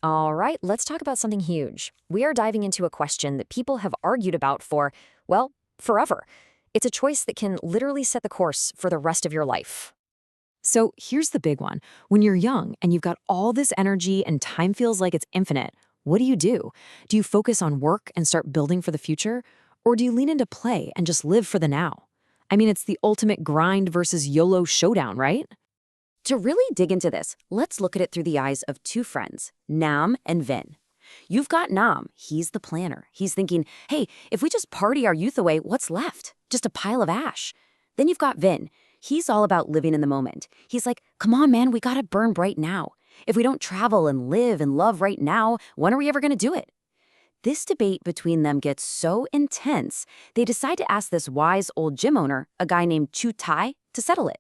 All right, let's talk about something huge. We are diving into a question that people have argued about for, well, forever. It's a choice that can literally set the course for the rest of your life. So here's the big one. When you're young and you've got all this energy and time feels like it's infinite, what do you do? Do you focus on work and start building for the future? Or do you lean into play and just live for the now? I mean, it's the ultimate grind versus YOLO showdown, right? To really dig into this, let's look at it through the eyes of two friends, Nam and Vin. You've got Nam. He's the planner. He's thinking, hey, if we just party our youth away, what's left? Just a pile of ash. Then you've got Vin. He's all about living in the moment. He's like, come on, man, we gotta burn bright now. If we don't travel and live and love right now, when are we ever gonna do it? This debate between them gets so intense, they decide to ask this wise old gym owner, a guy named Chu Tai, to settle it.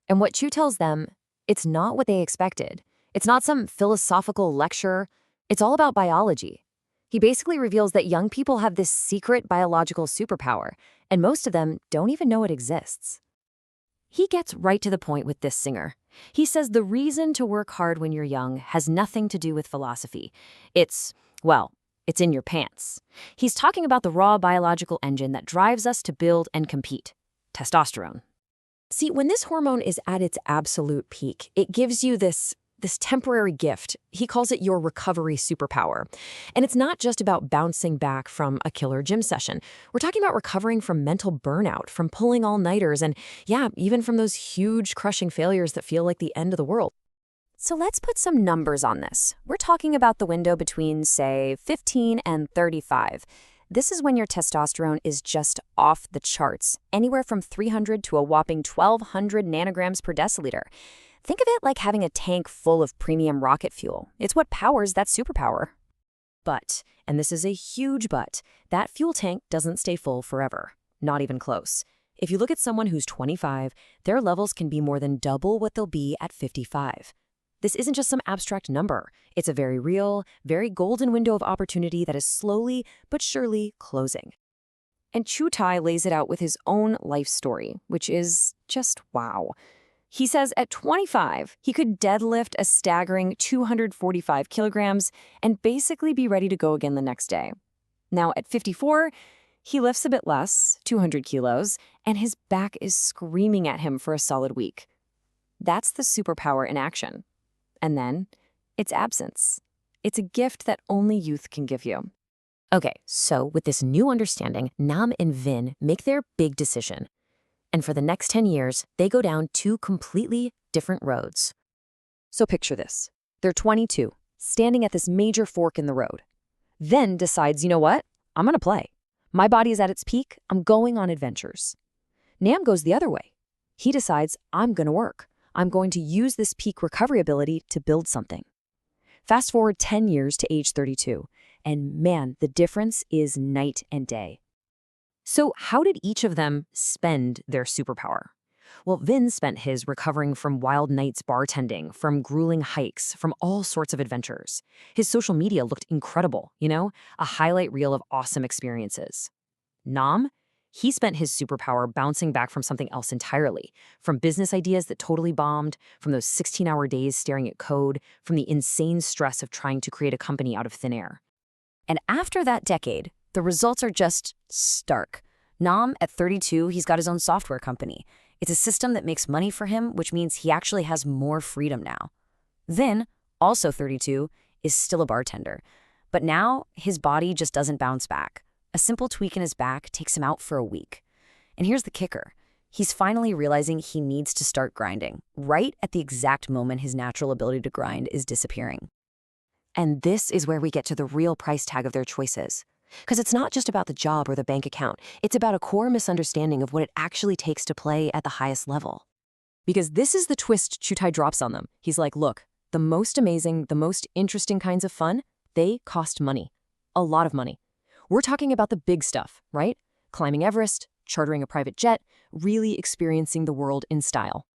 And what Chu tells them, it's not what they expected. It's not some philosophical lecture. It's all about biology. He basically reveals that young people have this secret biological superpower, and most of them don't even know it exists. He gets right to the point with this singer. He says the reason to work hard when you're young has nothing to do with philosophy. It's in your pants. He's talking about the raw biological engine that drives us to build and compete, testosterone. See, when this hormone is at its absolute peak, it gives you this temporary gift. He calls it your recovery superpower. And it's not just about bouncing back from a killer gym session. We're talking about recovering from mental burnout, from pulling all-nighters, and yeah, even from those huge crushing failures that feel like the end of the world. So let's put some numbers on this. We're talking about the window between, say, 15 and 35. This is when your testosterone is just off the charts, anywhere from 300 to a whopping 1,200 nanograms per deciliter. Think of it like having a tank full of premium rocket fuel. It's what powers that superpower. But, and this is a huge but, that fuel tank doesn't stay full forever. Not even close. If you look at someone who's 25, their levels can be more than double what they'll be at 55. This isn't just some abstract number. It's a very real, very golden window of opportunity that is slowly but surely closing. And Chu Tai lays it out with his own life story, which is just wow. He says at 25, he could deadlift a staggering 245 kilograms and basically be ready to go again the next day. Now at 54, he lifts a bit less, 200 kilos, and his back is screaming at him for a solid week. That's the superpower in action. And then, it's absence. It's a gift that only youth can give you. Okay, so with this new understanding, Nam and Vin make their big decision. And for the next 10 years, they go down two completely different roads. So picture this. They're 22, standing at this major fork in the road. Vin decides, you know what? I'm gonna play. My body is at its peak. I'm going on adventures. Nam goes the other way. He decides, I'm gonna work. I'm going to use this peak recovery ability to build something. Fast forward 10 years to age 32, and man, the difference is night and day. So how did each of them spend their superpower? Well, Vin spent his recovering from wild nights bartending, from grueling hikes, from all sorts of adventures. His social media looked incredible, a highlight reel of awesome experiences. Nam? He spent his superpower bouncing back from something else entirely, from business ideas that totally bombed, from those 16-hour days staring at code, from the insane stress of trying to create a company out of thin air. And after that decade, the results are just stark. Nam, at 32, he's got his own software company. It's a system that makes money for him, which means he actually has more freedom now. Vin, also 32, is still a bartender. But now, his body just doesn't bounce back. A simple tweak in his back takes him out for a week. And here's the kicker. He's finally realizing he needs to start grinding, right at the exact moment his natural ability to grind is disappearing. And this is where we get to the real price tag of their choices. Because it's not just about the job or the bank account. It's about a core misunderstanding of what it actually takes to play at the highest level. Because this is the twist Chu Tai drops on them. He's like, look, the most amazing, the most interesting kinds of fun, they cost money. A lot of money. We're talking about the big stuff, right? Climbing Everest, chartering a private jet, really experiencing the world in style.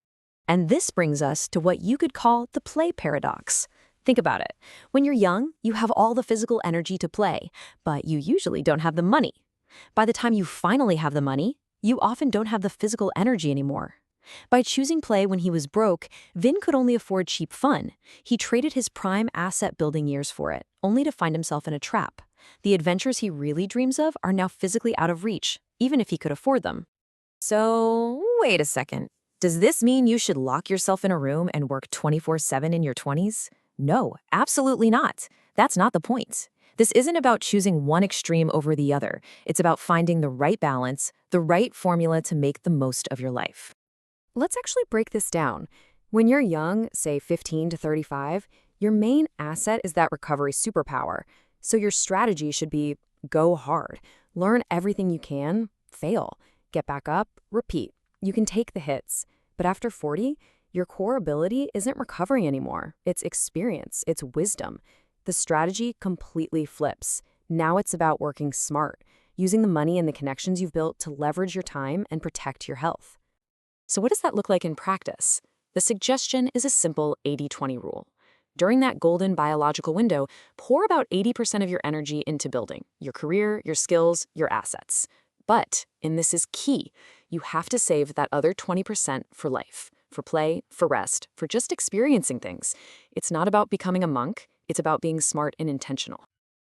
And this brings us to what you could call the play paradox. Think about it. When you're young, you have all the physical energy to play, but you usually don't have the money. By the time you finally have the money, you often don't have the physical energy anymore. By choosing play when he was broke, Vin could only afford cheap fun. He traded his prime asset-building years for it, only to find himself in a trap. The adventures he really dreams of are now physically out of reach, even if he could afford them. So, wait a second. Does this mean you should lock yourself in a room and work 24/7 in your 20s? No, absolutely not. That's not the point. This isn't about choosing one extreme over the other. It's about finding the right balance, the right formula to make the most of your life. Let's actually break this down. When you're young, say 15 to 35, your main asset is that recovery superpower. So your strategy should be go hard, learn everything you can, fail, get back up, repeat. You can take the hits. But after 40, your core ability isn't recovery anymore. It's experience, it's wisdom. The strategy completely flips. Now it's about working smart, using the money and the connections you've built to leverage your time and protect your health. So what does that look like in practice? The suggestion is a simple 80-20 rule. During that golden biological window, pour about 80% of your energy into building your career, your skills, your assets. But, and this is key, you have to save that other 20% for life, for play, for rest, for just experiencing things. It's not about becoming a monk, it's about being smart and intentional.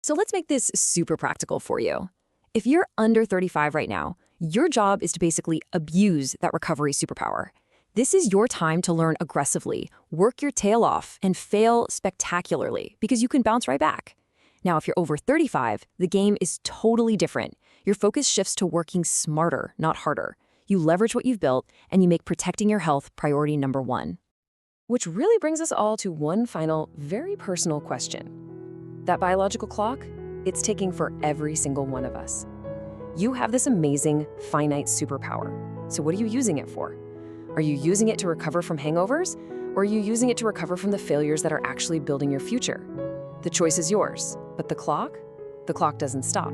So let's make this super practical for you. If you're under 35 right now, your job is to basically abuse that recovery superpower. This is your time to learn aggressively, work your tail off, and fail spectacularly because you can bounce right back. Now, if you're over 35, the game is totally different. Your focus shifts to working smarter, not harder. You leverage what you've built, and you make protecting your health priority number one. Which really brings us all to one final, very personal question. That biological clock, it's ticking for every single one of us. You have this amazing, finite superpower. So what are you using it for? Are you using it to recover from hangovers? Or are you using it to recover from the failures that are actually building your future? The choice is yours, but the clock doesn't stop.